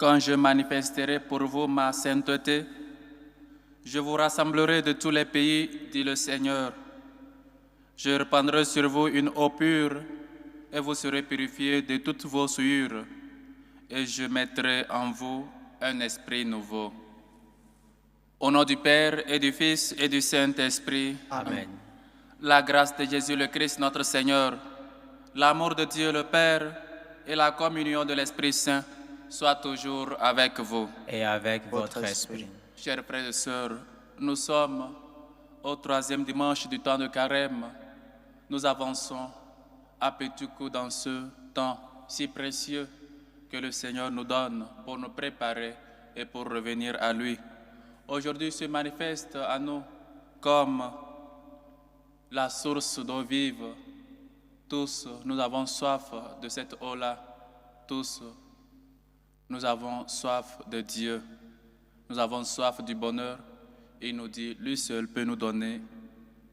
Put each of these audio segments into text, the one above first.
Quand je manifesterai pour vous ma sainteté, je vous rassemblerai de tous les pays, dit le Seigneur. Je répandrai sur vous une eau pure et vous serez purifiés de toutes vos souillures. Et je mettrai en vous un esprit nouveau. Au nom du Père et du Fils et du Saint-Esprit. Amen. La grâce de Jésus le Christ notre Seigneur, l'amour de Dieu le Père et la communion de l'Esprit Saint soient toujours avec vous. Et avec votre esprit. Chers frères et sœurs, nous sommes au 3e dimanche du temps de Carême. Nous avançons à petits coups dans ce temps si précieux que le Seigneur nous donne pour nous préparer et pour revenir à lui. Aujourd'hui se manifeste à nous comme la source d'eau vive. Tous, nous avons soif de cette eau-là. Tous, nous avons soif de Dieu. Nous avons soif du bonheur. Il nous dit, lui seul peut nous donner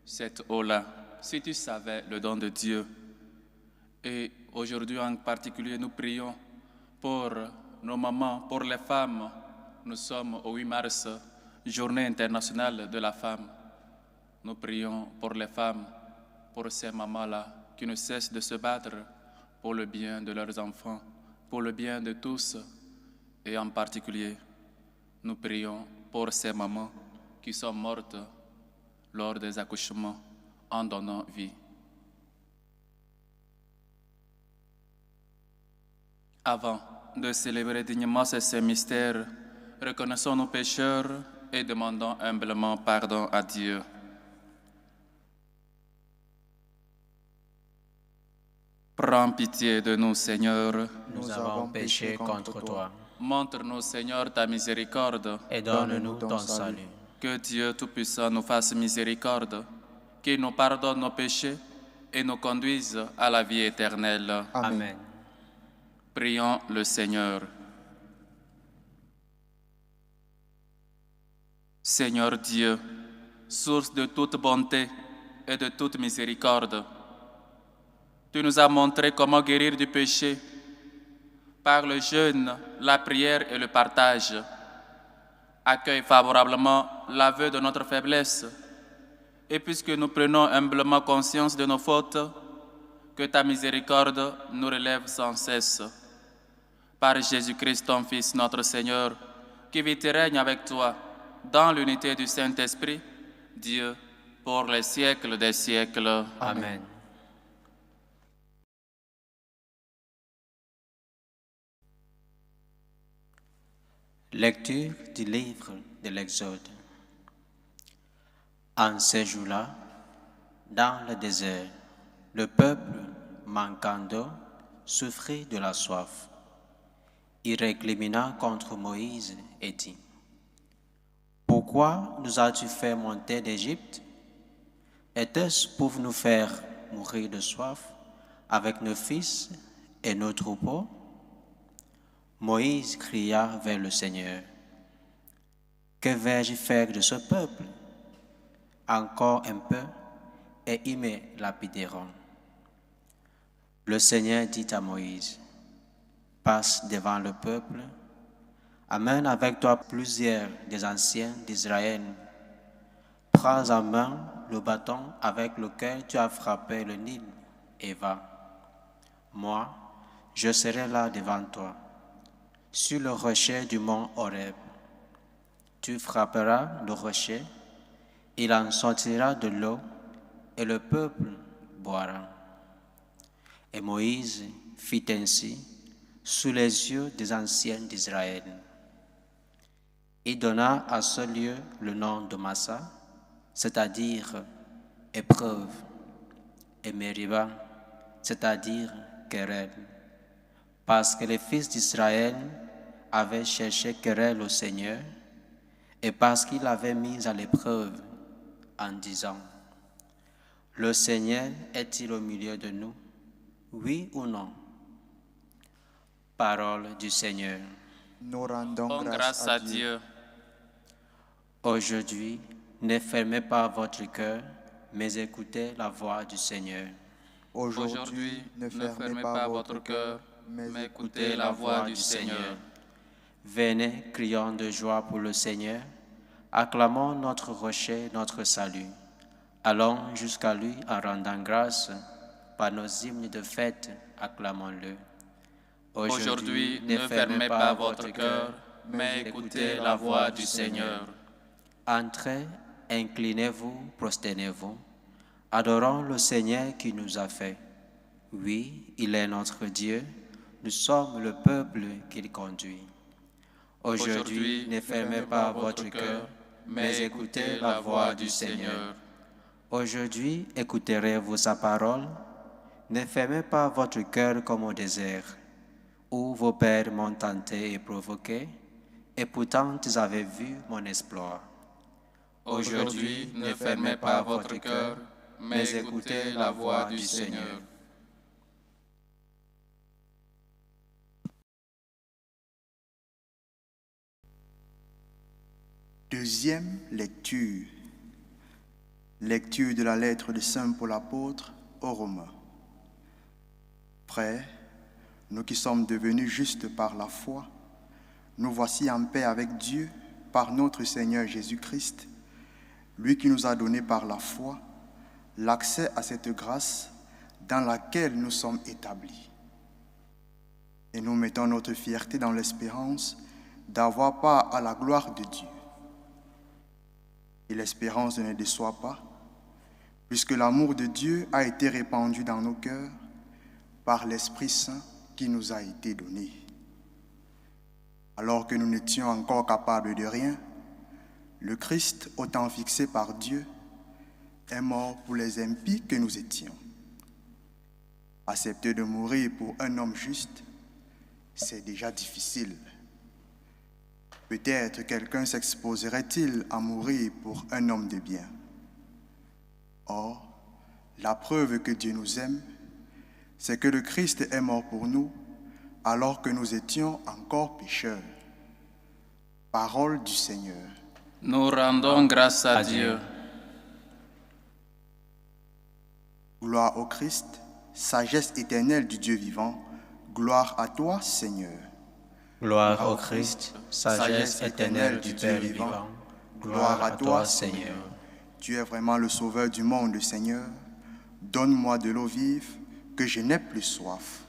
cette eau-là. Si tu savais le don de Dieu. Et aujourd'hui en particulier, nous prions pour nos mamans, pour les femmes. Nous sommes au 8 mars, Journée internationale de la femme. Nous prions pour les femmes, pour ces mamans-là qui ne cessent de se battre pour le bien de leurs enfants, pour le bien de tous. Et en particulier, nous prions pour ces mamans qui sont mortes lors des accouchements en donnant vie. Avant de célébrer dignement ces mystères, reconnaissons nos pécheurs et demandons humblement pardon à Dieu. Prends pitié de nous, Seigneur. Nous avons péché contre toi. Montre-nous, Seigneur, ta miséricorde. Et donne-nous ton salut. Que Dieu Tout-Puissant nous fasse miséricorde, qu'il nous pardonne nos péchés et nous conduise à la vie éternelle. Amen. Prions le Seigneur. Seigneur Dieu, source de toute bonté et de toute miséricorde, tu nous as montré comment guérir du péché par le jeûne, la prière et le partage. Accueille favorablement l'aveu de notre faiblesse et puisque nous prenons humblement conscience de nos fautes, que ta miséricorde nous relève sans cesse. Par Jésus-Christ, ton Fils, notre Seigneur, qui vit et règne avec toi dans l'unité du Saint-Esprit, Dieu, pour les siècles des siècles. Amen. Lecture du livre de l'Exode. En ces jours-là, dans le désert, le peuple, manquant d'eau, souffrit de la soif. Il récrimina contre Moïse et dit, « Pourquoi nous as-tu fait monter d'Égypte? Était-ce pour nous faire mourir de soif avec nos fils et nos troupeaux? » Moïse cria vers le Seigneur, « Que vais-je faire de ce peuple? Encore un peu, et ils me lapideront. » Le Seigneur dit à Moïse, « Passe devant le peuple, amène avec toi plusieurs des anciens d'Israël. Prends en main le bâton avec lequel tu as frappé le Nil, et va. Moi, je serai là devant toi, sur le rocher du mont Horeb. Tu frapperas le rocher, il en sortira de l'eau, et le peuple boira. » Et Moïse fit ainsi sous les yeux des anciens d'Israël. Il donna à ce lieu le nom de Massa, c'est-à-dire épreuve, et Meriba, c'est-à-dire querelle, parce que les fils d'Israël avaient cherché querelle au Seigneur, et parce qu'il avait mis à l'épreuve en disant, « Le Seigneur est-il au milieu de nous? Oui ou non? » Parole du Seigneur. Nous rendons Grâce à Dieu. Aujourd'hui, ne fermez pas votre cœur, mais écoutez la voix du Seigneur. Aujourd'hui, ne fermez pas votre cœur, mais écoutez la voix du Seigneur. Venez, crions de joie pour le Seigneur, acclamons notre rocher, notre salut. Allons jusqu'à lui en rendant grâce, par nos hymnes de fête, acclamons-le. Aujourd'hui, ne fermez pas votre cœur, mais écoutez la voix du Seigneur. Entrez, inclinez-vous, prosternez-vous. Adorons le Seigneur qui nous a fait. Oui, il est notre Dieu, nous sommes le peuple qu'il conduit. Aujourd'hui, ne fermez pas votre cœur, mais écoutez la voix du Seigneur. Aujourd'hui, écouterez-vous sa parole? Ne fermez pas votre cœur comme au désert, où vos pères m'ont tenté et provoqué, et pourtant ils avaient vu mon exploit. Aujourd'hui, ne fermez pas votre cœur, mais écoutez la voix du Seigneur. Deuxième lecture. Lecture de la lettre de Saint Paul apôtre aux Romains. Frères, nous qui sommes devenus justes par la foi, nous voici en paix avec Dieu par notre Seigneur Jésus-Christ, lui qui nous a donné par la foi l'accès à cette grâce dans laquelle nous sommes établis. Et nous mettons notre fierté dans l'espérance d'avoir part à la gloire de Dieu. Et l'espérance ne déçoit pas, puisque l'amour de Dieu a été répandu dans nos cœurs par l'Esprit Saint qui nous a été donné. Alors que nous n'étions encore capables de rien, le Christ, au temps fixé par Dieu, est mort pour les impies que nous étions. Accepter de mourir pour un homme juste, c'est déjà difficile. Peut-être quelqu'un s'exposerait-il à mourir pour un homme de bien. Or, la preuve que Dieu nous aime, c'est que le Christ est mort pour nous alors que nous étions encore pécheurs. Parole du Seigneur. Nous rendons grâce à Dieu. Gloire au Christ, sagesse éternelle du Dieu vivant, gloire à toi, Seigneur. Gloire au Christ, sagesse éternelle du Père vivant, gloire à toi, Seigneur. Tu es vraiment le sauveur du monde, Seigneur. Donne-moi de l'eau vive, que je n'ai plus soif.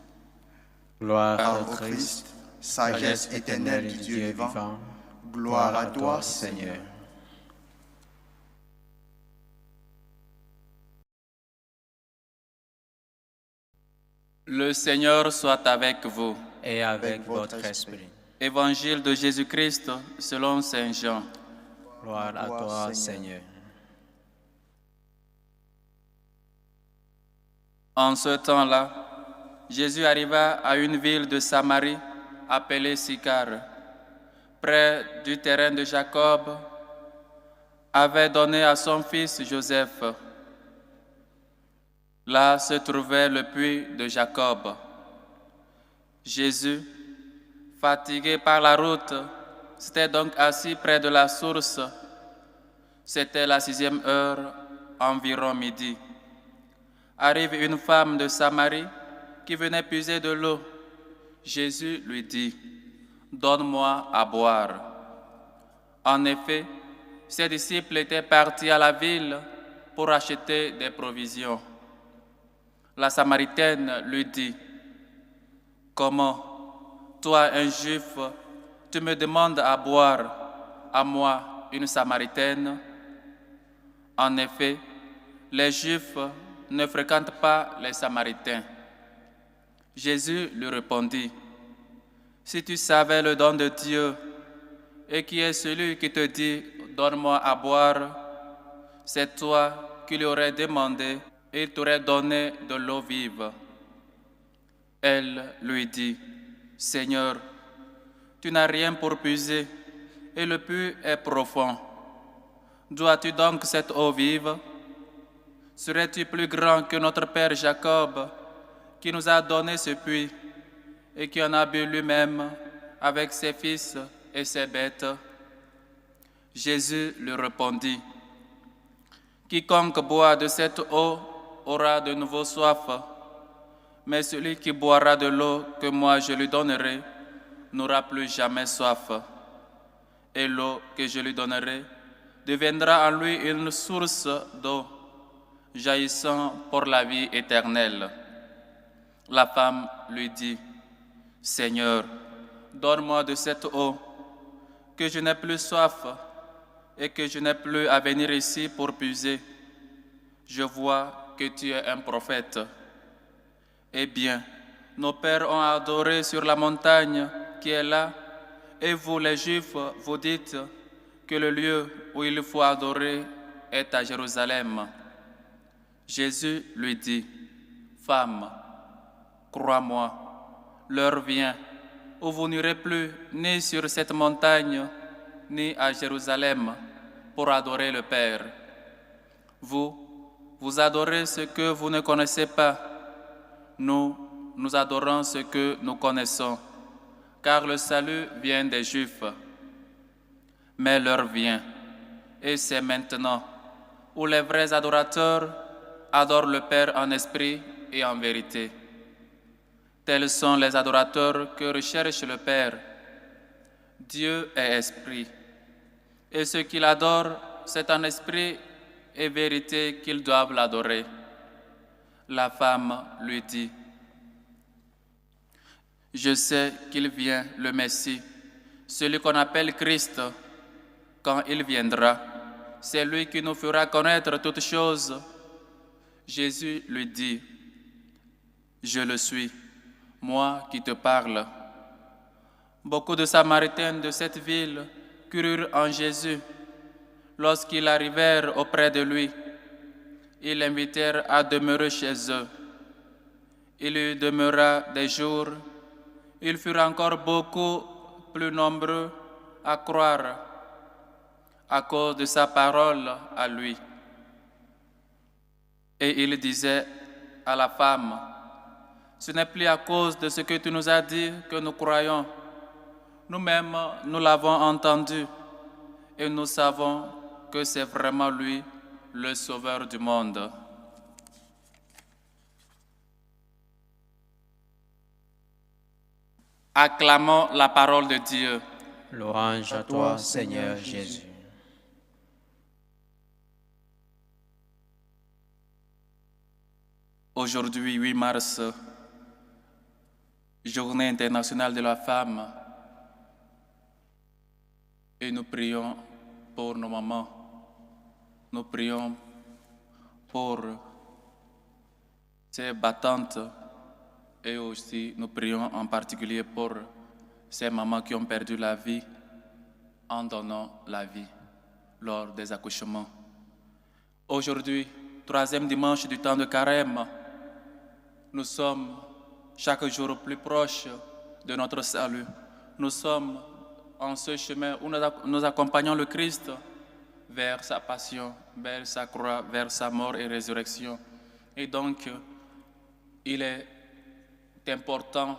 Gloire au Christ, sagesse éternelle du Dieu vivant, gloire à toi, Seigneur. Le Seigneur soit avec vous. Et avec votre esprit. Évangile de Jésus-Christ selon Saint Jean. Gloire à toi, Seigneur. En ce temps-là, Jésus arriva à une ville de Samarie appelée Sychar, près du terrain de Jacob, avait donné à son fils Joseph. Là se trouvait le puits de Jacob. Jésus, fatigué par la route, s'était donc assis près de la source. C'était la 6e heure, environ midi. Arrive une femme de Samarie qui venait puiser de l'eau. Jésus lui dit, « Donne-moi à boire. » En effet, ses disciples étaient partis à la ville pour acheter des provisions. La Samaritaine lui dit, « Comment, toi un Juif, tu me demandes à boire, à moi, une Samaritaine? » En effet, les Juifs ne fréquentent pas les Samaritains. Jésus lui répondit, « Si tu savais le don de Dieu, et qui est celui qui te dit, « Donne-moi à boire », c'est toi qui lui aurais demandé, et il t'aurait donné de l'eau vive. » Elle lui dit, « Seigneur, tu n'as rien pour puiser, et le puits est profond. D'où as-tu donc cette eau vive? Serais-tu plus grand que notre père Jacob, qui nous a donné ce puits, et qui en a bu lui-même avec ses fils et ses bêtes? » Jésus lui répondit, « Quiconque boit de cette eau aura de nouveau soif, mais celui qui boira de l'eau que moi je lui donnerai n'aura plus jamais soif, et l'eau que je lui donnerai deviendra en lui une source d'eau jaillissant pour la vie éternelle. La femme lui dit, « Seigneur, donne-moi de cette eau, que je n'ai plus soif et que je n'ai plus à venir ici pour puiser. Je vois que tu es un prophète. » Eh bien, nos pères ont adoré sur la montagne qui est là, et vous les Juifs, vous dites que le lieu où il faut adorer est à Jérusalem. Jésus lui dit, « Femme, crois-moi, l'heure vient où vous n'irez plus ni sur cette montagne, ni à Jérusalem pour adorer le Père. Vous adorez ce que vous ne connaissez pas. Nous adorons ce que nous connaissons, car le salut vient des Juifs. Mais l'heure vient, et c'est maintenant, où les vrais adorateurs adorent le Père en esprit et en vérité. Tels sont les adorateurs que recherche le Père. Dieu est esprit, et ceux qui l'adorent, c'est en esprit et vérité qu'ils doivent l'adorer. La femme lui dit, « Je sais qu'il vient le Messie, celui qu'on appelle Christ. Quand il viendra, c'est lui qui nous fera connaître toutes choses. » Jésus lui dit, « Je le suis, moi qui te parle. » Beaucoup de Samaritains de cette ville crurent en Jésus. Lorsqu'ils arrivèrent auprès de lui, ils l'invitèrent à demeurer chez eux. Il y demeura des jours. Ils furent encore beaucoup plus nombreux à croire à cause de sa parole à lui. Et il disait à la femme, « Ce n'est plus à cause de ce que tu nous as dit que nous croyons. Nous-mêmes, nous l'avons entendu et nous savons que c'est vraiment lui, le Sauveur du monde. » Acclamons la parole de Dieu. Louange à toi, Seigneur Jésus. Aujourd'hui, 8 mars, Journée internationale de la femme, et nous prions pour nos mamans. Nous prions pour ces battantes et aussi nous prions en particulier pour ces mamans qui ont perdu la vie en donnant la vie lors des accouchements. Aujourd'hui, 3e dimanche du temps de carême, nous sommes chaque jour plus proches de notre salut. Nous sommes en ce chemin où nous accompagnons le Christ vers sa passion, vers sa croix, vers sa mort et résurrection. Et donc, il est important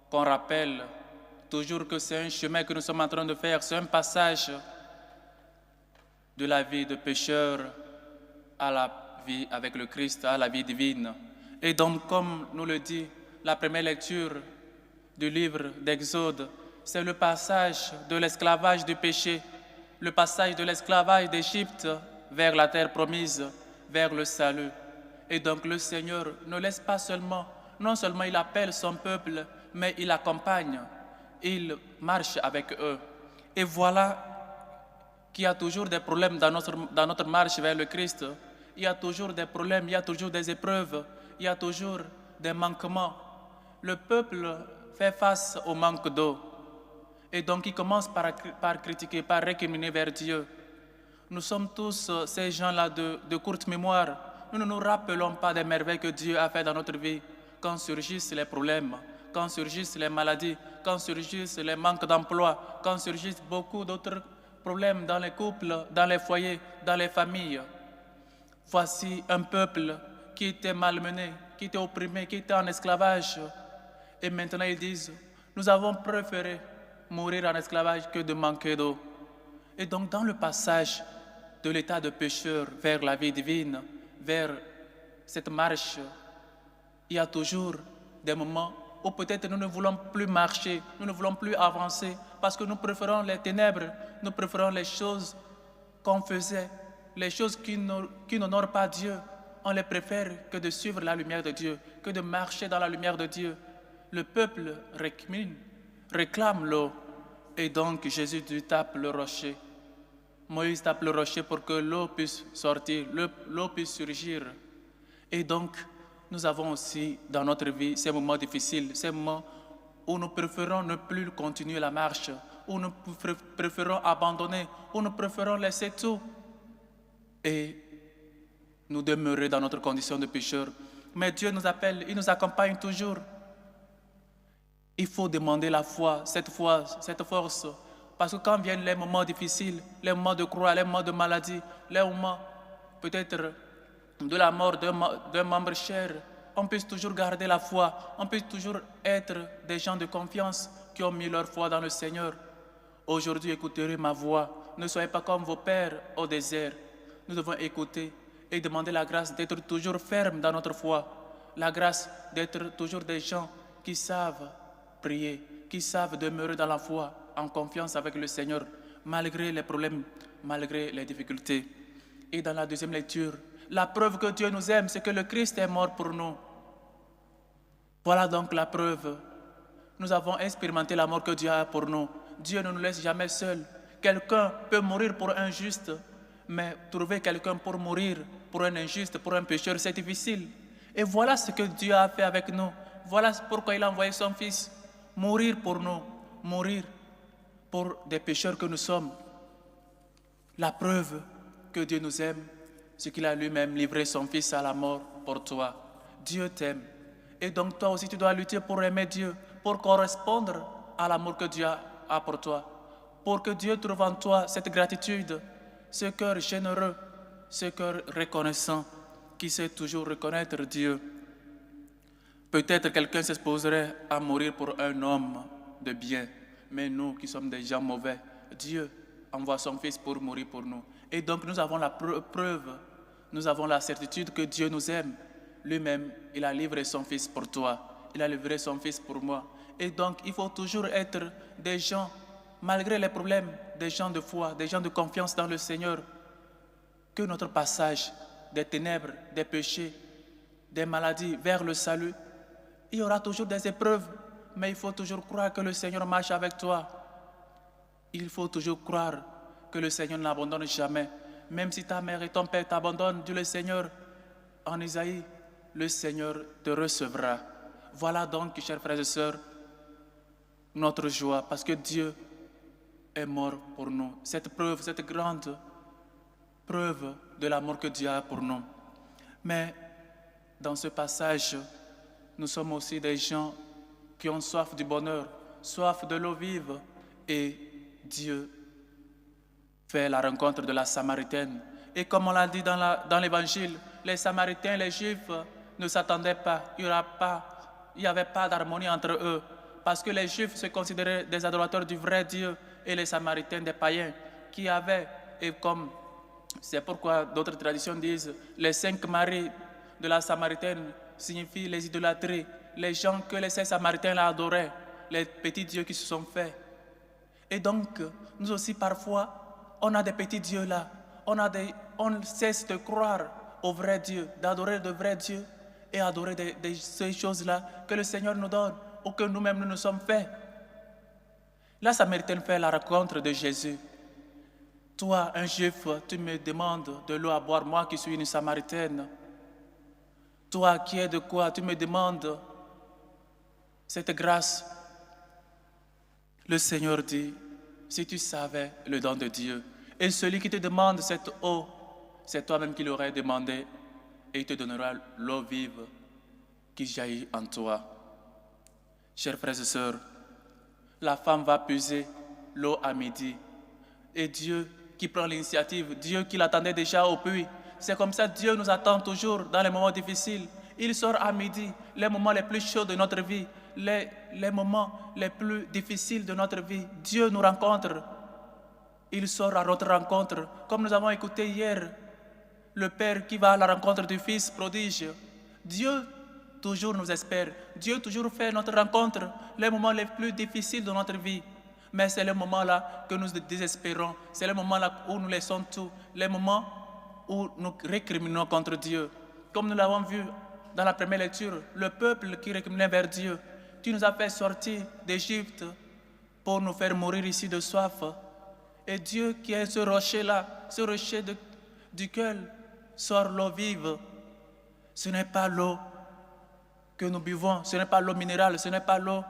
qu'on rappelle toujours que c'est un chemin que nous sommes en train de faire, c'est un passage de la vie de pécheur à la vie avec le Christ, à la vie divine. Et donc, comme nous le dit la première lecture du livre d'Exode, c'est le passage de l'esclavage du péché, le passage de l'esclavage d'Égypte vers la terre promise, vers le salut. Et donc le Seigneur ne laisse pas seulement, non seulement il appelle son peuple, mais il accompagne, il marche avec eux. Et voilà qu'il y a toujours des problèmes dans notre marche vers le Christ. Il y a toujours des problèmes, il y a toujours des épreuves, il y a toujours des manquements. Le peuple fait face au manque d'eau. Et donc il commence par critiquer, par récriminer vers Dieu. Nous sommes tous ces gens-là de courte mémoire. Nous ne nous rappelons pas des merveilles que Dieu a fait dans notre vie. Quand surgissent les problèmes, quand surgissent les maladies, quand surgissent les manques d'emploi, quand surgissent beaucoup d'autres problèmes dans les couples, dans les foyers, dans les familles. Voici un peuple qui était malmené, qui était opprimé, qui était en esclavage. Et maintenant ils disent, nous avons préféré mourir en esclavage que de manquer d'eau. Et donc dans le passage de l'état de pécheur vers la vie divine, vers cette marche, il y a toujours des moments ou peut-être nous ne voulons plus marcher, nous ne voulons plus avancer, parce que nous préférons les ténèbres, nous préférons les choses qu'on faisait, les choses qui n'honorent pas Dieu. On les préfère que de suivre la lumière de Dieu, que de marcher dans la lumière de Dieu. Le peuple réclame l'eau, et donc Jésus tape le rocher. Moïse tape le rocher pour que l'eau puisse sortir, l'eau puisse surgir. Et donc, nous avons aussi dans notre vie ces moments difficiles, ces moments où nous préférons ne plus continuer la marche, où nous préférons abandonner, où nous préférons laisser tout et nous demeurer dans notre condition de pécheur. Mais Dieu nous appelle, il nous accompagne toujours. Il faut demander la foi, cette force. Parce que quand viennent les moments difficiles, les moments de croix, les moments de maladie, les moments peut-être de la mort d'un membre cher, on puisse toujours garder la foi, on puisse toujours être des gens de confiance qui ont mis leur foi dans le Seigneur. Aujourd'hui, écouterez ma voix. Ne soyez pas comme vos pères au désert. Nous devons écouter et demander la grâce d'être toujours fermes dans notre foi. La grâce d'être toujours des gens qui savent prier, qui savent demeurer dans la foi, en confiance avec le Seigneur, malgré les problèmes, malgré les difficultés. Et dans la deuxième lecture, la preuve que Dieu nous aime, c'est que le Christ est mort pour nous. Voilà donc la preuve. Nous avons expérimenté la mort que Dieu a pour nous. Dieu ne nous laisse jamais seuls. Quelqu'un peut mourir pour un juste, mais trouver quelqu'un pour mourir pour un injuste, pour un pécheur, c'est difficile. Et voilà ce que Dieu a fait avec nous. Voilà pourquoi il a envoyé son Fils mourir pour nous, mourir pour des pécheurs que nous sommes. La preuve que Dieu nous aime, c'est qu'il a lui-même livré son Fils à la mort pour toi. Dieu t'aime. Et donc toi aussi tu dois lutter pour aimer Dieu, pour correspondre à l'amour que Dieu a pour toi. Pour que Dieu trouve en toi cette gratitude, ce cœur généreux, ce cœur reconnaissant, qui sait toujours reconnaître Dieu. Peut-être quelqu'un s'exposerait à mourir pour un homme de bien, mais nous qui sommes des gens mauvais, Dieu envoie son Fils pour mourir pour nous. Et donc nous avons la preuve, nous avons la certitude que Dieu nous aime. Lui-même, il a livré son Fils pour toi, il a livré son Fils pour moi. Et donc il faut toujours être des gens, malgré les problèmes, des gens de foi, des gens de confiance dans le Seigneur. Que notre passage des ténèbres, des péchés, des maladies vers le salut, il y aura toujours des épreuves, mais il faut toujours croire que le Seigneur marche avec toi. Il faut toujours croire que le Seigneur ne l'abandonne jamais. Même si ta mère et ton père t'abandonnent, dis le Seigneur, en Isaïe, le Seigneur te recevra. Voilà donc, chers frères et sœurs, notre joie, parce que Dieu est mort pour nous. Cette preuve, cette grande preuve de l'amour que Dieu a pour nous. Mais dans ce passage, nous sommes aussi des gens qui ont soif du bonheur, soif de l'eau vive. Et Dieu fait la rencontre de la Samaritaine. Et comme on l'a dit dans l'Évangile, les Samaritains, les Juifs ne s'attendaient pas. Il n'y avait pas d'harmonie entre eux. Parce que les Juifs se considéraient des adorateurs du vrai Dieu et les Samaritains des païens qui avaient, et comme c'est pourquoi d'autres traditions disent, les 5 maris de la Samaritaine signifient les idolâtries, les gens que les 5 Samaritains adoraient, les petits dieux qui se sont faits. Et donc, nous aussi parfois, on a des petits dieux là, on cesse de croire au vrai Dieu, d'adorer de vrais dieux et adorer ces choses-là que le Seigneur nous donne ou que nous-mêmes nous sommes faits. La Samaritaine fait la rencontre de Jésus. Toi, un Juif, tu me demandes de l'eau à boire, moi qui suis une Samaritaine. Toi qui es de quoi, tu me demandes cette grâce. Le Seigneur dit, si tu savais le don de Dieu, et celui qui te demande cette eau, c'est toi-même qui l'aurais demandé, et il te donnera l'eau vive qui jaillit en toi. Chers frères et sœurs, la femme va puiser l'eau à midi, et Dieu qui prend l'initiative, Dieu qui l'attendait déjà au puits. C'est comme ça que Dieu nous attend toujours dans les moments difficiles. Il sort à midi, les moments les plus chauds de notre vie, les moments les plus difficiles de notre vie. Dieu nous rencontre. Il sort à notre rencontre. Comme nous avons écouté hier, le Père qui va à la rencontre du Fils prodige. Dieu toujours nous espère. Dieu toujours fait notre rencontre, les moments les plus difficiles de notre vie. Mais c'est les moments-là que nous désespérons. C'est les moments-là où nous laissons tout. Les moments où nous récriminons contre Dieu. Comme nous l'avons vu dans la première lecture, le peuple qui récriminait vers Dieu. Tu nous as fait sortir d'Égypte pour nous faire mourir ici de soif. Et Dieu qui est ce rocher-là, ce rocher duquel sort l'eau vive, ce n'est pas l'eau que nous buvons, ce n'est pas l'eau minérale, ce n'est pas l'eau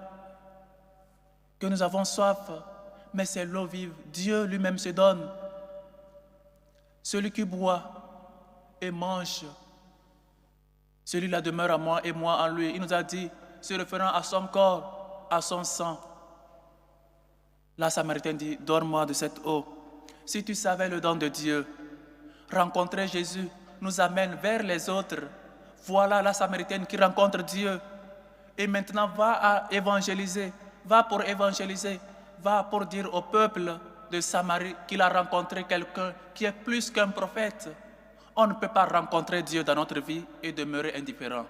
que nous avons soif, mais c'est l'eau vive. Dieu lui-même se donne. Celui qui boit et mange, celui-là demeure à moi et moi en lui. Il nous a dit, se référant à son corps, à son sang. La Samaritaine dit, donne-moi de cette eau. Si tu savais le don de Dieu, rencontrer Jésus nous amène vers les autres. Voilà la Samaritaine qui rencontre Dieu. Et maintenant va à évangéliser, va pour évangéliser, va pour dire au peuple de Samarie qu'il a rencontré quelqu'un qui est plus qu'un prophète. On ne peut pas rencontrer Dieu dans notre vie et demeurer indifférent.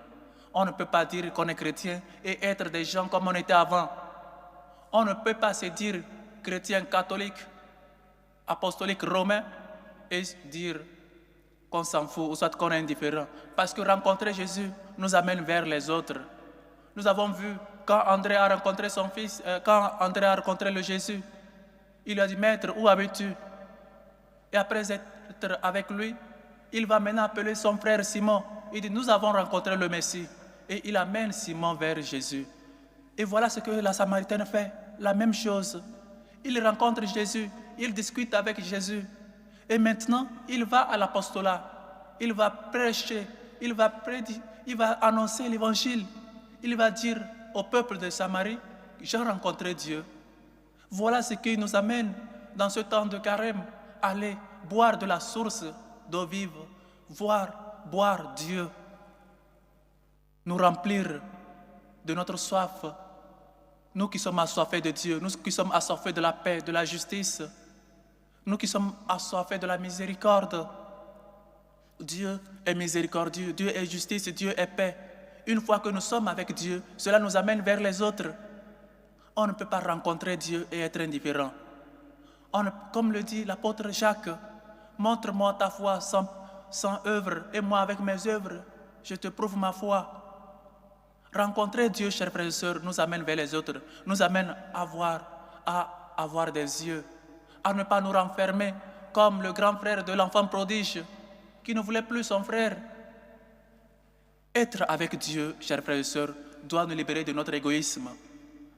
On ne peut pas dire qu'on est chrétien et être des gens comme on était avant. On ne peut pas se dire chrétien catholique, apostolique romain et dire qu'on s'en fout ou soit qu'on est indifférent. Parce que rencontrer Jésus nous amène vers les autres. Nous avons vu quand André a rencontré son fils, quand André a rencontré le Jésus, il lui a dit, Maître, où habites-tu? Et après être avec lui, il va maintenant appeler son frère Simon. Il dit, nous avons rencontré le Messie. Et il amène Simon vers Jésus. Et voilà ce que la Samaritaine fait, la même chose. Il rencontre Jésus, il discute avec Jésus. Et maintenant, il va à l'apostolat. Il va prêcher, il va prédiquer, il va annoncer l'évangile. Il va dire au peuple de Samarie, j'ai rencontré Dieu. Voilà ce qui nous amène dans ce temps de carême, aller boire de la source d'eau vive, boire Dieu, nous remplir de notre soif. Nous qui sommes assoiffés de Dieu, nous qui sommes assoiffés de la paix, de la justice, nous qui sommes assoiffés de la miséricorde. Dieu est miséricordieux, Dieu est justice, Dieu est paix. Une fois que nous sommes avec Dieu, cela nous amène vers les autres. On ne peut pas rencontrer Dieu et être indifférent. Comme le dit l'apôtre Jacques, montre-moi ta foi sans œuvre et moi avec mes œuvres, je te prouve ma foi. Rencontrer Dieu, chers frères et sœurs, nous amène vers les autres, nous amène à avoir des yeux, à ne pas nous renfermer comme le grand frère de l'enfant prodige qui ne voulait plus son frère. Être avec Dieu, chers frères et sœurs, doit nous libérer de notre égoïsme,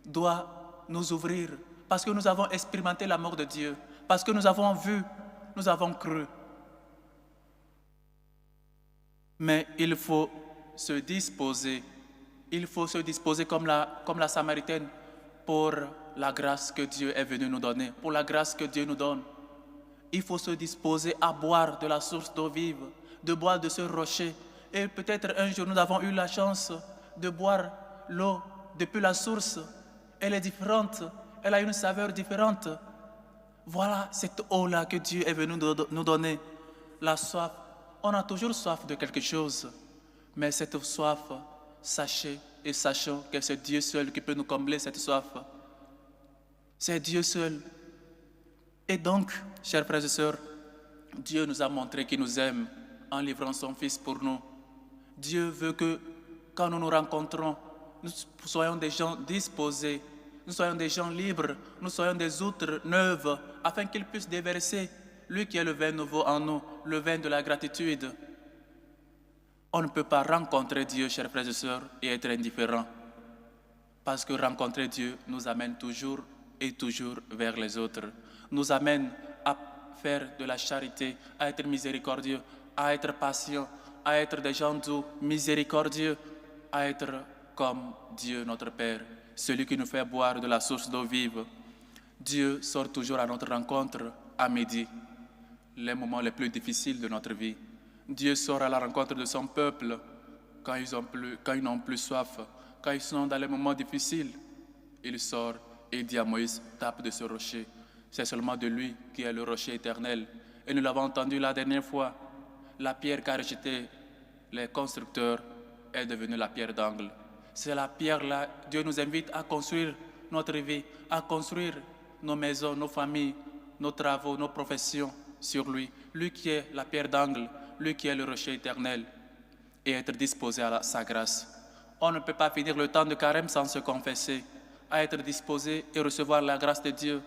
doit nous ouvrir, parce que nous avons expérimenté l'amour de Dieu, parce que nous avons vu, nous avons cru. Mais il faut se disposer comme la Samaritaine pour la grâce que Dieu est venu nous donner, pour la grâce que Dieu nous donne. Il faut se disposer à boire de la source d'eau vive, de boire de ce rocher. Et peut-être un jour nous avons eu la chance de boire l'eau depuis la source. Elle est différente, elle a une saveur différente. Voilà cette eau-là que Dieu est venu nous donner, la soif. On a toujours soif de quelque chose, mais cette soif, sachez et sachons que c'est Dieu seul qui peut nous combler cette soif. C'est Dieu seul. Et donc, chers frères et sœurs, Dieu nous a montré qu'il nous aime en livrant son Fils pour nous. Dieu veut que quand nous nous rencontrons, nous soyons des gens disposés, nous soyons des gens libres, nous soyons des outres neuves, afin qu'il puisse déverser, lui qui est le vin nouveau en nous, le vin de la gratitude. On ne peut pas rencontrer Dieu, chers frères et sœurs, et être indifférent. Parce que rencontrer Dieu nous amène toujours et toujours vers les autres. Nous amène à faire de la charité, à être miséricordieux, à être patient, à être des gens doux, miséricordieux, à être comme Dieu notre Père, celui qui nous fait boire de la source d'eau vive. Dieu sort toujours à notre rencontre à midi, les moments les plus difficiles de notre vie. Dieu sort à la rencontre de son peuple quand ils n'ont plus soif, quand ils sont dans les moments difficiles. Il sort et dit à Moïse, tape de ce rocher. C'est seulement de lui qui est le rocher éternel. Et nous l'avons entendu la dernière fois, la pierre qu'a rejetée les constructeurs est devenue la pierre d'angle. C'est la pierre-là, Dieu nous invite à construire notre vie, à construire nos maisons, nos familles, nos travaux, nos professions sur lui. Lui qui est la pierre d'angle, lui qui est le rocher éternel, et être disposé à sa grâce. On ne peut pas finir le temps de carême sans se confesser, à être disposé et recevoir la grâce de Dieu.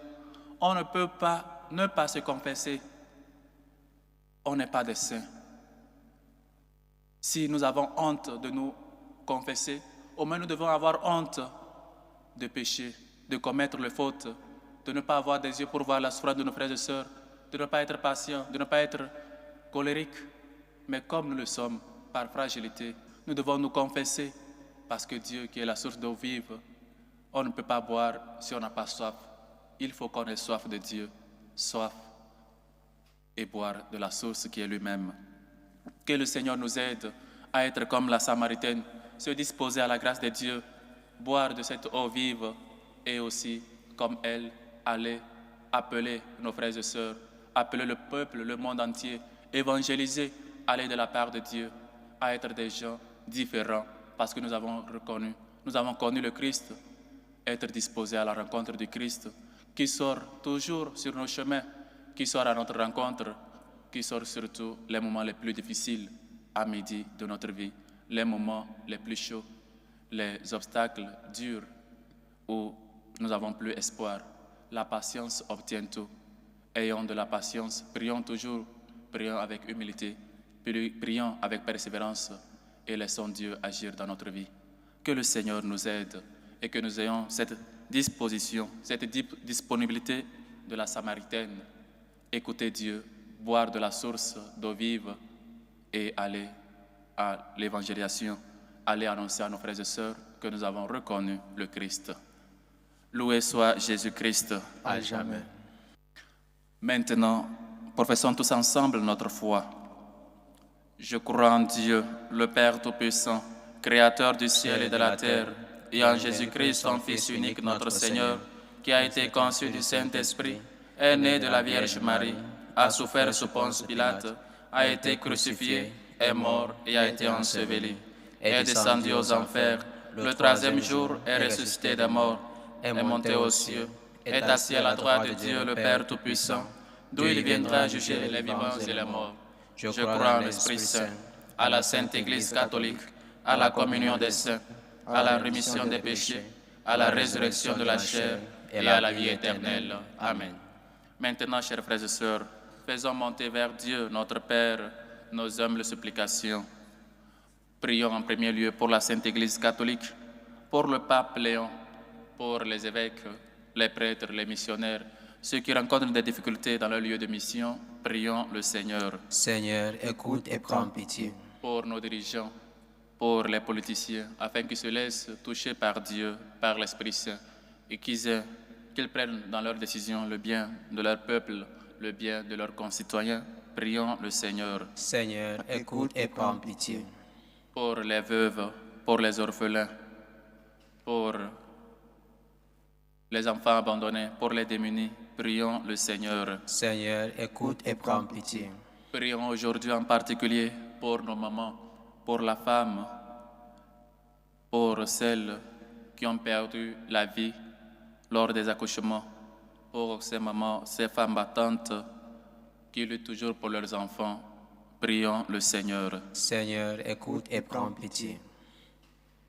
On ne peut pas ne pas se confesser. On n'est pas des saints. Si nous avons honte de nous confesser, au moins nous devons avoir honte de pécher, de commettre les fautes, de ne pas avoir des yeux pour voir la souffrance de nos frères et sœurs, de ne pas être patient, de ne pas être colérique. Mais comme nous le sommes, par fragilité, nous devons nous confesser parce que Dieu, qui est la source d'eau vive, on ne peut pas boire si on n'a pas soif. Il faut qu'on ait soif de Dieu, soif et boire de la source qui est lui-même. Que le Seigneur nous aide à être comme la Samaritaine, se disposer à la grâce de Dieu, boire de cette eau vive et aussi, comme elle, aller appeler nos frères et sœurs, appeler le peuple, le monde entier, évangéliser, aller de la part de Dieu, à être des gens différents parce que nous avons connu le Christ, être disposés à la rencontre du Christ qui sort toujours sur nos chemins, qui sort à notre rencontre, qui sort surtout les moments les plus difficiles à midi de notre vie, les moments les plus chauds, les obstacles durs où nous n'avons plus espoir. La patience obtient tout. Ayons de la patience, prions toujours, prions avec humilité, prions avec persévérance et laissons Dieu agir dans notre vie. Que le Seigneur nous aide et que nous ayons cette disposition, cette disponibilité de la Samaritaine. Écouter Dieu, boire de la source d'eau vive et aller à l'évangélisation, aller annoncer à nos frères et sœurs que nous avons reconnu le Christ. Loué soit Jésus-Christ à jamais. Maintenant, professons tous ensemble notre foi. Je crois en Dieu, le Père Tout-Puissant, Créateur du ciel et de la terre, et en Jésus-Christ, son Fils unique, notre Seigneur, qui a été conçu du Saint-Esprit, est né de la Vierge Marie, a souffert sous Ponce Pilate, a été crucifié, est mort et a été enseveli, est descendu aux enfers, le troisième jour est ressuscité des morts, est monté aux cieux, est assis à la droite de Dieu, le Père Tout-Puissant, d'où il viendra juger les vivants et les morts. Je crois en l'Esprit Saint, à la Sainte Église catholique, à la communion des saints, à la rémission des péchés, à la résurrection de la chair et à la vie éternelle. Amen. Maintenant, chers frères et sœurs, faisons monter vers Dieu, notre Père, nos humbles supplications. Prions en premier lieu pour la Sainte Église catholique, pour le pape Léon, pour les évêques, les prêtres, les missionnaires, ceux qui rencontrent des difficultés dans leur lieu de mission. Prions le Seigneur. Seigneur, écoute et prends pitié. Pour nos dirigeants, pour les politiciens, afin qu'ils se laissent toucher par Dieu, par l'Esprit Saint, et qu'ils prennent dans leurs décisions le bien de leur peuple, le bien de leurs concitoyens. Prions le Seigneur. Seigneur, écoute et prends pitié. Pour les veuves, pour les orphelins, pour les enfants abandonnés, pour les démunis, prions le Seigneur. Seigneur, écoute et prends pitié. Prions aujourd'hui en particulier pour nos mamans, pour la femme, pour celles qui ont perdu la vie lors des accouchements, pour ces mamans, ces femmes battantes qui luttent toujours pour leurs enfants. Prions le Seigneur. Seigneur, écoute et prends pitié.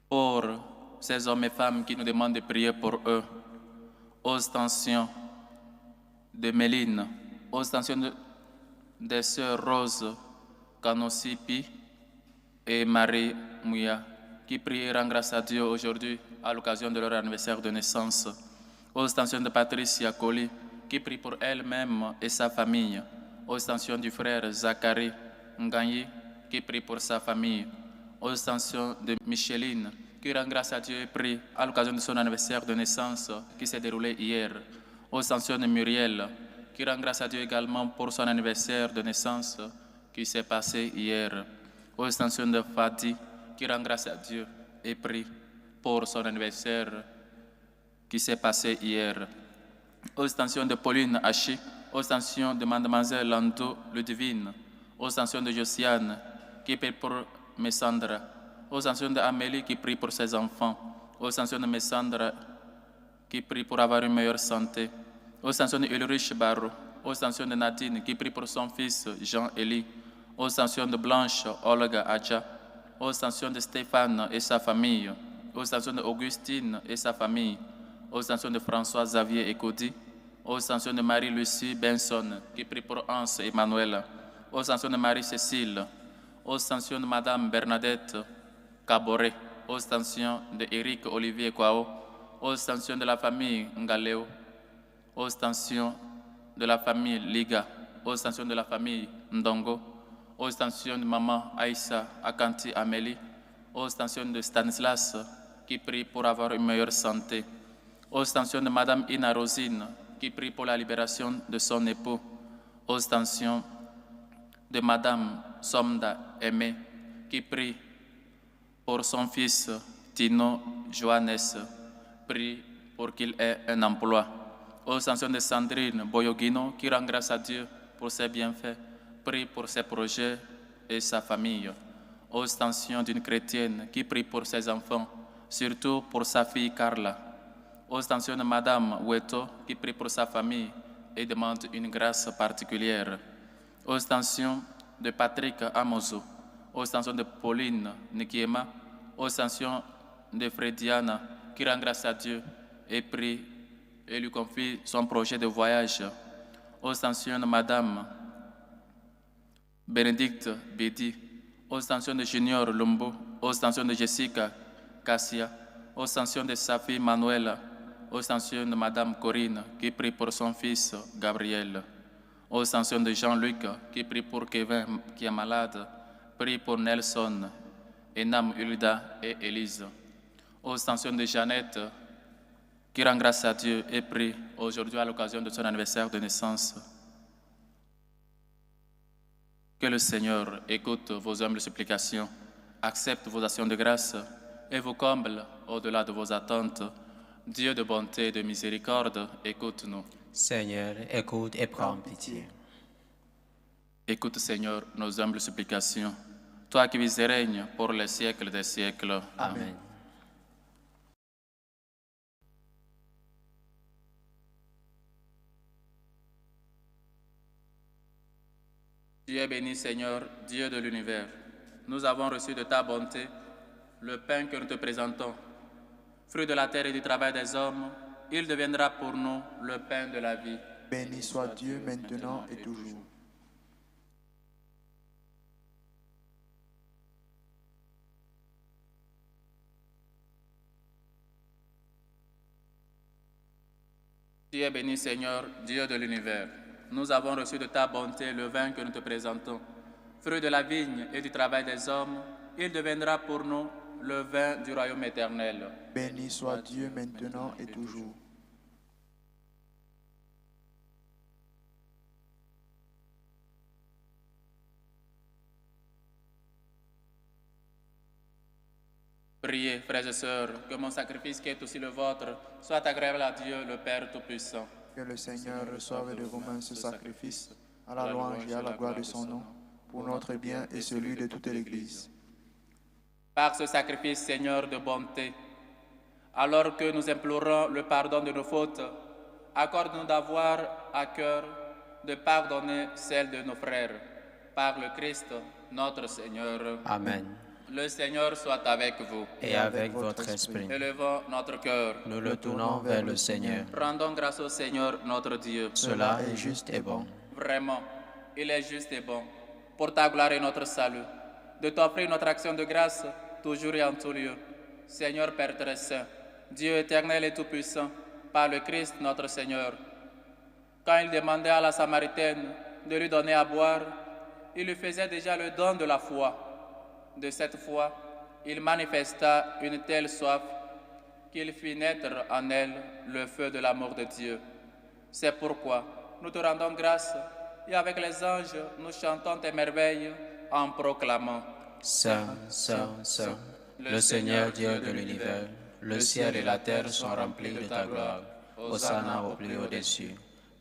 Pour ces hommes et femmes qui nous demandent de prier pour eux, ostension de Méline, ostension des sœurs Rose Kanosipi et Marie Mouya, qui prient et rendent grâce à Dieu aujourd'hui à l'occasion de leur anniversaire de naissance. Ostension de Patricia Colli, qui prie pour elle-même et sa famille. Ostension du frère Zacharie Nganyi, qui prie pour sa famille. Ostension de Micheline, qui rend grâce à Dieu et prie à l'occasion de son anniversaire de naissance qui s'est déroulé hier. Ostension de Muriel, qui rend grâce à Dieu également pour son anniversaire de naissance qui s'est passé hier. Ostension de Fadi, qui rend grâce à Dieu et prie pour son anniversaire qui s'est passé hier. Ostension de Pauline Hachi, ostension de Mademoiselle Lando Ludivine, ostension de Josiane, qui prie pour Messandra, aux anciens d'Amélie qui prie pour ses enfants, aux anciens de Messandra qui prie pour avoir une meilleure santé, aux anciens de Ulrich Barro, aux anciens de Nadine qui prie pour son fils Jean-Élie, aux anciens de Blanche Olga Adja, aux anciens de Stéphane et sa famille, aux anciens de Augustine et sa famille, aux anciens de François Xavier et Cody, aux anciens de Marie-Lucie Benson qui prie pour Hans et Manuela, aux anciens de Marie-Cécile, aux anciens de Madame Bernadette Caboret, aux anciens de Éric Olivier Kwao, aux anciens de la famille Ngaleo, aux anciens de la famille Liga, aux anciens de la famille Ndongo, aux anciens de Maman Aïssa Akanti Amélie, aux anciens de Stanislas qui prie pour avoir une meilleure santé, aux anciens de Madame Ina Rosine qui prie pour la libération de son époux, aux anciens de Madame Somda Aimé qui prie pour son fils Tino Johannes, prie pour qu'il ait un emploi. Aux anciens de Sandrine Boyogino qui rend grâce à Dieu pour ses bienfaits, prie pour ses projets et sa famille. Aux anciens d'une chrétienne qui prie pour ses enfants, surtout pour sa fille Carla. Aux anciens de Madame Weto qui prie pour sa famille et demande une grâce particulière. Aux anciens de Patrick Amozo, aux anciens de Pauline Nikiema, aux anciens de Frediana qui rend grâce à Dieu et prie et lui confie son projet de voyage, aux anciens de Madame Bénédicte Bédi, aux anciens de Junior Lumbo, aux anciens de Jessica Cassia, aux anciens de sa fille Manuela, aux anciens de Madame Corinne qui prie pour son fils Gabriel, aux anciens de Jean-Luc qui prie pour Kevin qui est malade, prie pour Nelson, Enam Ulda et Élise, aux anciens de Jeannette qui rend grâce à Dieu et prie aujourd'hui à l'occasion de son anniversaire de naissance. Que le Seigneur écoute vos humbles supplications, accepte vos actions de grâce et vous comble au-delà de vos attentes. Dieu de bonté et de miséricorde, écoute-nous. Seigneur, écoute et prends pitié. Écoute, Seigneur, nos humbles supplications. Toi qui vis et règnes pour les siècles des siècles. Amen. Dieu est béni, Seigneur, Dieu de l'univers. Nous avons reçu de ta bonté le pain que nous te présentons. Fruit de la terre et du travail des hommes, il deviendra pour nous le pain de la vie. Béni soit Dieu maintenant et toujours. Dieu est béni, Seigneur, Dieu de l'univers. Nous avons reçu de ta bonté le vin que nous te présentons. Fruit de la vigne et du travail des hommes, il deviendra pour nous le vin du royaume éternel. Béni soit Dieu maintenant et toujours. Priez, frères et sœurs, que mon sacrifice qui est aussi le vôtre soit agréable à Dieu, le Père Tout-Puissant. Que le Seigneur reçoive de vos mains ce sacrifice, à la louange et à la gloire de son nom, pour notre bien et celui de toute l'Église. Par ce sacrifice, Seigneur de bonté, alors que nous implorons le pardon de nos fautes, accorde-nous d'avoir à cœur de pardonner celles de nos frères. Par le Christ, notre Seigneur. Amen. Le Seigneur soit avec vous. Et avec votre esprit. Élevons notre cœur. Nous le tournons vers le Seigneur. Rendons grâce au Seigneur, notre Dieu. Cela est juste et bon. Vraiment, il est juste et bon, pour ta gloire et notre salut, de t'offrir notre action de grâce, toujours et en tout lieu. Seigneur Père très saint, Dieu éternel et tout-puissant, par le Christ notre Seigneur. Quand il demandait à la Samaritaine de lui donner à boire, il lui faisait déjà le don de la foi. De cette foi, il manifesta une telle soif qu'il fit naître en elle le feu de l'amour de Dieu. C'est pourquoi nous te rendons grâce et avec les anges, nous chantons tes merveilles en proclamant: Saint, Saint, Saint, le Seigneur Dieu de l'univers, le ciel et la terre sont remplis de ta gloire. Hosanna au plus au-dessus.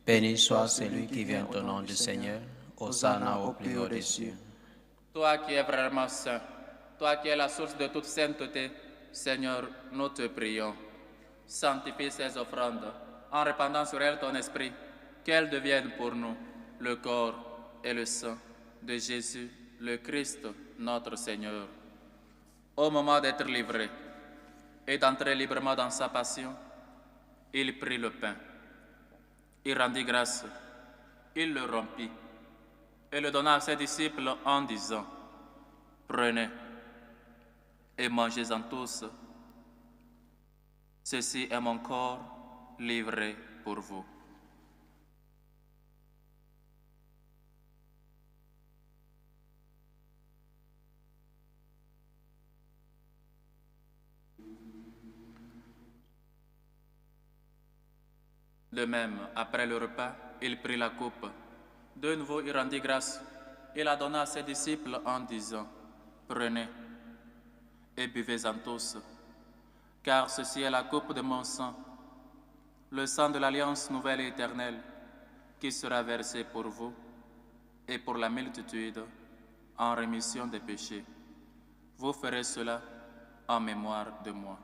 Béni soit celui qui vient au nom du Seigneur. Hosanna au plus au-dessus. Toi qui es vraiment saint, Toi qui es la source de toute sainteté, Seigneur, nous te prions. Sanctifie ces offrandes en répandant sur elles ton esprit, qu'elles deviennent pour nous le corps et le sang de Jésus, le Christ, notre Seigneur. Au moment d'être livré et d'entrer librement dans sa passion, il prit le pain, il rendit grâce, il le rompit et le donna à ses disciples en disant, « Prenez et mangez-en tous. Ceci est mon corps livré pour vous. » De même, après le repas, il prit la coupe. De nouveau, il rendit grâce. Il la donna à ses disciples en disant, « Prenez et buvez-en tous, car ceci est la coupe de mon sang, le sang de l'alliance nouvelle et éternelle, qui sera versé pour vous et pour la multitude en rémission des péchés. Vous ferez cela en mémoire de moi. »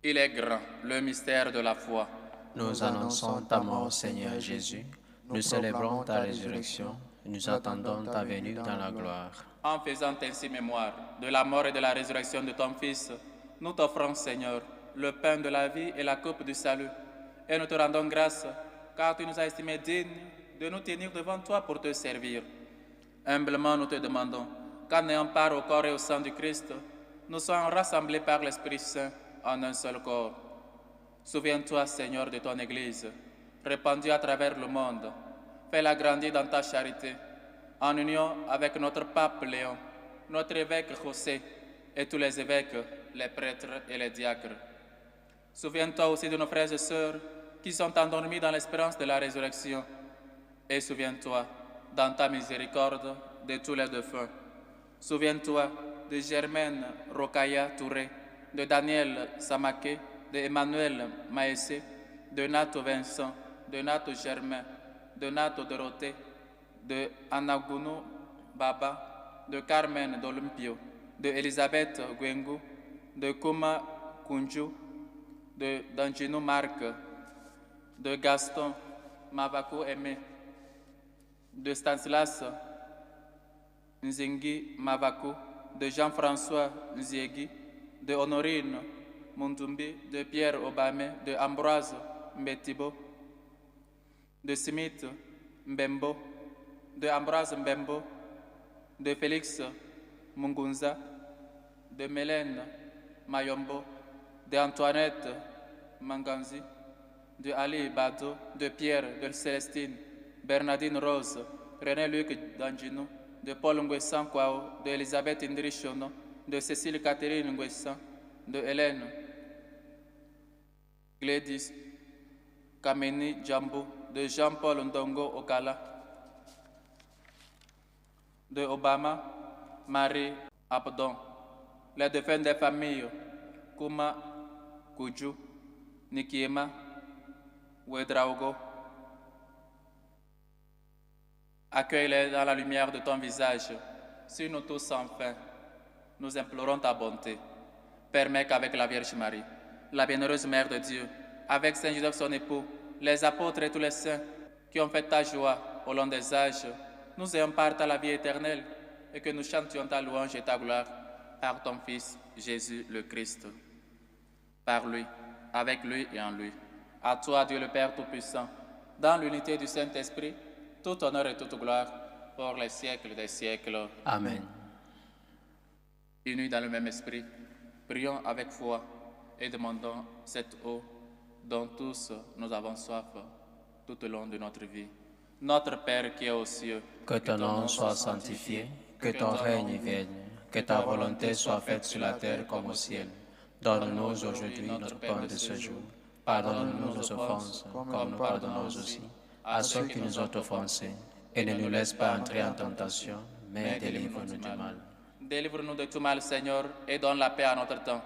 Il est grand, le mystère de la foi. Nous annonçons ta mort, Seigneur Jésus. Nous célébrons ta résurrection. Nous attendons ta venue dans la gloire. En faisant ainsi mémoire de la mort et de la résurrection de ton Fils, nous t'offrons, Seigneur, le pain de la vie et la coupe du salut. Et nous te rendons grâce, car tu nous as estimés dignes de nous tenir devant toi pour te servir. Humblement, nous te demandons qu'en ayant part au corps et au sang du Christ, nous soyons rassemblés par l'Esprit Saint en un seul corps. Souviens-toi, Seigneur, de ton Église, répandue à travers le monde. Fais-la grandir dans ta charité, en union avec notre pape Léon, notre évêque José et tous les évêques, les prêtres et les diacres. Souviens-toi aussi de nos frères et sœurs qui sont endormis dans l'espérance de la résurrection. Et souviens-toi, dans ta miséricorde, de tous les défunts. Souviens-toi de Germaine Rokaya Touré, de Daniel Samaké, de Emmanuel Maessé, de Nato Vincent, de Nato Germain, de Nato Dorothée, de Anagunu Baba, de Carmen d'Olympio, de Elisabeth Gwengu, de Kuma Kunju, de Danjino Marc, de Gaston Mavaku Aimé, de Stanislas Nzingi Mavaku, de Jean-François Nziegi, de Honorine Mundumbi, de Pierre Obame, de Ambroise Mbetibo, de Smith Mbembo, de Ambroise Mbembo, de Félix Mungunza, de Mélène Mayombo, de Antoinette Manganzi, de Ali Bado, de Pierre de Célestine, Bernardine Rose, René-Luc Danjino, de Paul Nguessan Kwao, de Elisabeth Indrichono, de Cécile Catherine Nguessan, de Hélène Glédis Kameni Djambo, de Jean-Paul Ndongo Okala, de Obama Marie Abdon, les défunts des familles Kuma Kuju, Nikiema, Ouedraogo. Accueille-les dans la lumière de ton visage. Si nous tous enfin, nous implorons ta bonté. Permets qu'avec la Vierge Marie, la bienheureuse Mère de Dieu, avec Saint Joseph son époux, les apôtres et tous les saints qui ont fait ta joie au long des âges, nous ayons part à la vie éternelle et que nous chantions ta louange et ta gloire par ton Fils Jésus le Christ. Par lui, avec lui et en lui. À toi, Dieu le Père Tout-Puissant, dans l'unité du Saint-Esprit, tout honneur et toute gloire pour les siècles des siècles. Amen. Unis dans le même esprit, prions avec foi et demandons cette eau dont tous nous avons soif tout au long de notre vie. Notre Père qui est aux cieux, Que ton nom soit sanctifié, que ton règne vienne, que ta volonté soit faite sur la terre comme au ciel. Donne-nous aujourd'hui notre pain de ce jour. Pardonne-nous nos offenses, comme nous pardonnons aussi à ceux qui nous ont offensés. Et ne nous laisse pas entrer en tentation, mais délivre-nous du mal. Délivre-nous de tout mal, Seigneur, et donne la paix à notre temps.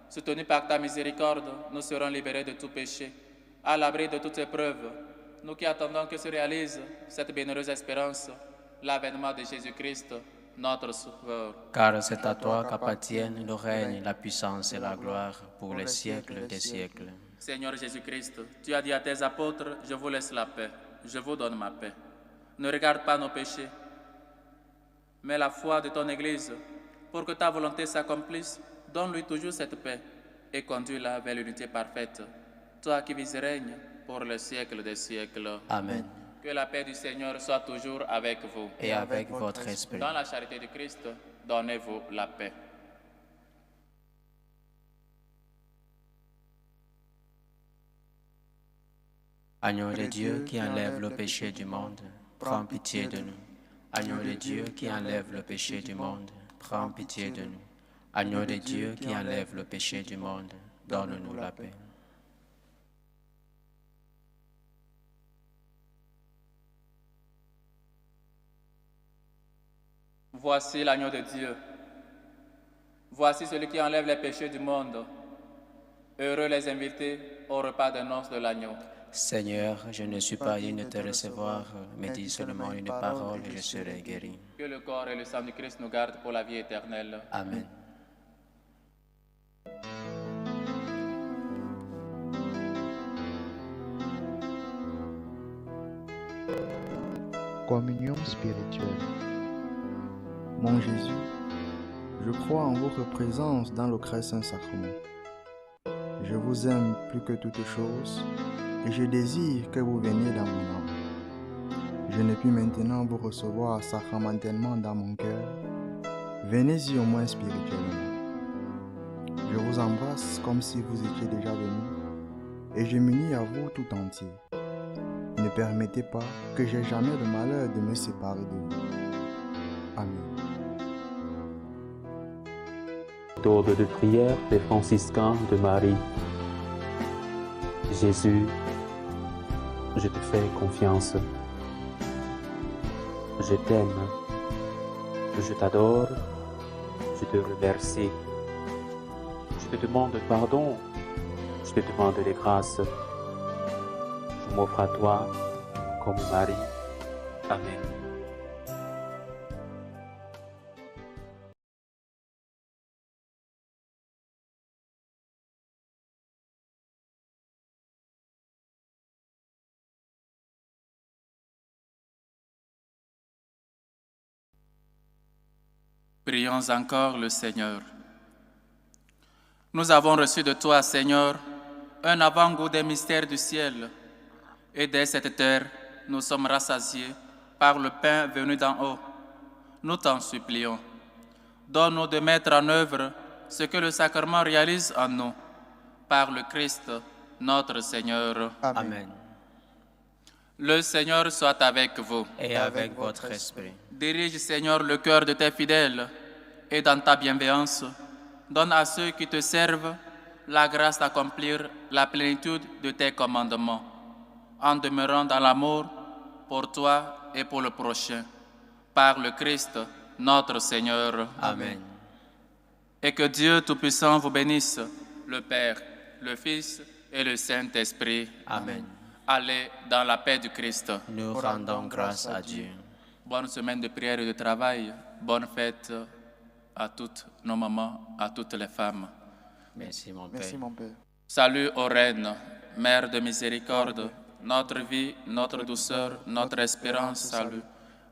Soutenus par ta miséricorde, nous serons libérés de tout péché, à l'abri de toute épreuve. Nous qui attendons que se réalise cette bienheureuse espérance, l'avènement de Jésus-Christ, notre Sauveur. Car c'est à toi qu'appartiennent le règne, la puissance et la gloire pour les siècles des siècles. Seigneur Jésus-Christ, tu as dit à tes apôtres, je vous laisse la paix, je vous donne ma paix. Ne regarde pas nos péchés, mais la foi de ton Église. Pour que ta volonté s'accomplisse, donne-lui toujours cette paix et conduis-la vers l'unité parfaite. Toi qui vis et règnes pour le siècle des siècles. Amen. Que la paix du Seigneur soit toujours avec vous. Et avec votre esprit. Dans la charité du Christ, donnez-vous la paix. Agneau de Dieu qui enlève le péché du monde, prends pitié de nous. Agneau de Dieu qui enlève le péché du monde, prends pitié de nous. Agneau de Dieu qui enlève le péché du monde, donne-nous la paix. Voici l'agneau de Dieu. Voici celui qui enlève les péchés du monde. Heureux les invités au repas de noces de l'agneau. Seigneur, je ne suis pas digne de te recevoir, mais dis seulement une parole et je serai guéri. Que le corps et le sang du Christ nous gardent pour la vie éternelle. Amen. Communion spirituelle. Mon Jésus, je crois en votre présence dans le très saint sacrement. Je vous aime plus que toute chose et je désire que vous veniez dans mon âme. Je ne puis maintenant vous recevoir sacramentellement dans mon cœur. Venez-y au moins spirituellement. Je vous embrasse comme si vous étiez déjà venu et je m'unis à vous tout entier. Ne permettez pas que j'aie jamais le malheur de me séparer de vous. Amen. Méthode de prière des franciscains de Marie. Jésus, je te fais confiance. Je t'aime. Je t'adore. Je te remercie. Je te demande pardon. Je te demande les grâces. Je m'offre à toi comme Marie. Amen. Prions encore le Seigneur. Nous avons reçu de toi, Seigneur, un avant-goût des mystères du ciel. Et dès cette terre, nous sommes rassasiés par le pain venu d'en haut. Nous t'en supplions. Donne-nous de mettre en œuvre ce que le sacrement réalise en nous, par le Christ, notre Seigneur. Amen. Le Seigneur soit avec vous. Et avec votre esprit. Dirige, Seigneur, le cœur de tes fidèles et dans ta bienveillance, donne à ceux qui te servent la grâce d'accomplir la plénitude de tes commandements, en demeurant dans l'amour pour toi et pour le prochain, par le Christ, notre Seigneur. Amen. Et que Dieu Tout-Puissant vous bénisse, le Père, le Fils et le Saint-Esprit. Amen. Allez dans la paix du Christ. Nous rendons grâce à Dieu. Bonne semaine de prière et de travail. Bonne fête à toutes nos mamans, à toutes les femmes. Merci mon Père. Merci mon Père. Salut aux reines, Mère de miséricorde, notre vie, notre douceur, notre espérance, salut.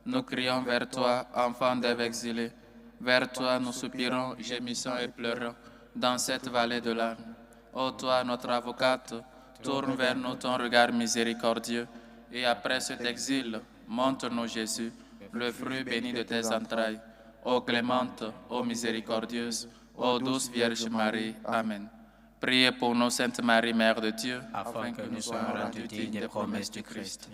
Nous crions vers toi, enfants d'Ève exilés. Vers toi nous soupirons, gémissons et pleurons dans cette vallée de l'âne. Ô toi, notre avocate, tourne vers nous ton regard miséricordieux, et après cet exil, montre-nous Jésus, le fruit béni de tes entrailles. Ô clémente, ô miséricordieuse, ô douce Vierge Marie. Amen. Priez pour nous, Sainte Marie, Mère de Dieu, Afin que nous soyons rendus dignes des promesses du Christ.